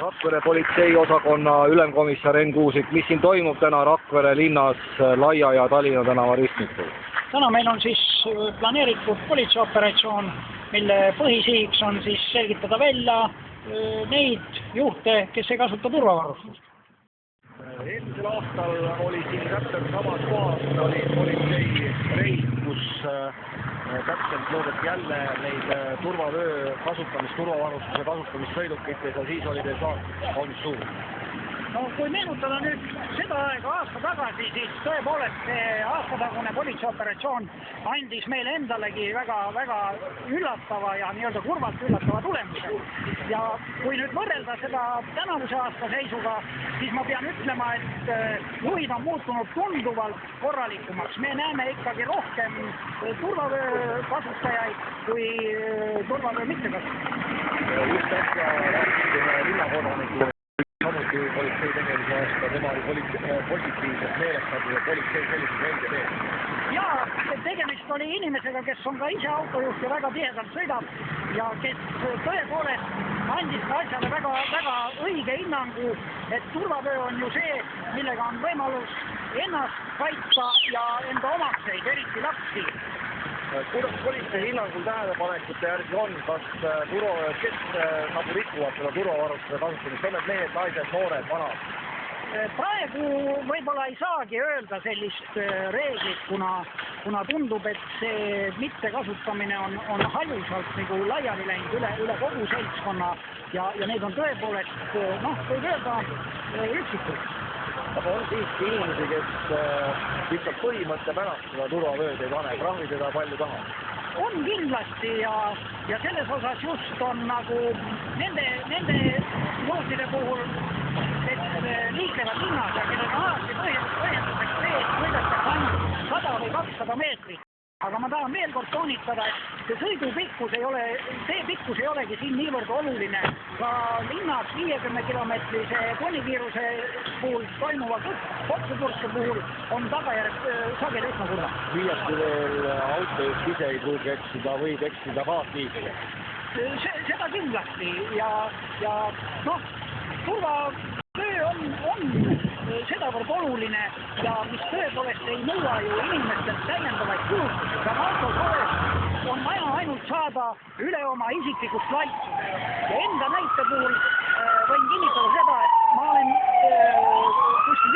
Rakvere politseiosakonna ülemkomissar Enn Kuusik, mis siin toimub täna Rakvere linnas Laia ja Tallinna tänava ristmikul? Täna meil on siis planeeritud politseioperatsioon, mille põhisihiks on siis selgitada välja neid juhte, kes ei kasuta turvavarustust. Eelmisel aastal oli siin täpselt samas kohas, oli politsei reid, kus täpselt loodeti jälle neid turvavöö kasutamist, turvavarustuse kasutamist sõidukites ja siis oli teil saanud on suur. No kui meenutada nüüd seda aega aasta tagasi, siis tõepoolest see aastatagune politseioperatsioon andis meile endalegi väga üllatava ja nii-öelda kurvalt üllatava tulemuse. Ja kui nüüd võrrelda seda tänavuse aasta seisuga, siis ma pean ütlema, et juhid on muutunud tunduvalt korralikumaks. Me näeme ikkagi rohkem turvavöö kasutajaid kui turvavöö mittekasutajaid. Just äsja rääkisime linnakodaniku. Samuti politsei tegelise aasta, tema oli positiivselt meelestatud ja politsei sellises selge teeb. Jaa, tegemist oli inimesega, kes on ka ise autojuht ja väga tihedalt sõidab ja kes tõepoolest andis ka asjale väga õige hinnangu, et turvavöö on ju see, millega on võimalus ennast kaitsta ja enda omakseid, eriti lapsi. Kuidas politsei hinnangul tähelepanekute järgi on, kas kes nagu rikuvad seda turvavarustuse kasutamist, on need mehed, naised, noored, vanad? Praegu võib-olla ei saagi öelda sellist reeglit, kuna tundub, et see mittekasutamine on haljusalt nagu laiali läinud üle kogu seltskonna ja need on tõepoolest, võib öelda, üksikud. Aga on siiski inimesi, kes lihtsalt põhimõtte pärast seda turvavööd ei pane, krahvi teda palju taha? On kindlasti ja selles osas just on nagu nende juhtide puhul, et liiklevad linnas ja kellel on alati põhjenduseks see, et sõidetakse ainult 100 või 200 meetrit. Aga ma tahan veel kord toonitada, et see sõidupikkus ei olegi siin niivõrd oluline. Ka linnas 50-kilomeetrise tunnikiiruse puhul toimuva kotsupurske puhul on tagajärg sageli üsna kurva. Liiasti veel autojuht ise ei pruugi eksida, võib eksida kaasliikleja. Seda kindlasti ja turvatöö on sedavõrd oluline ja mis tõepoolest ei nõua ju inimestelt täiendavaid kulutusi. Ka autos on vaja ainult saada üle oma isiklikust laitsusest. Ja enda näite puhul võin kinnitada seda, et ma olen kuskil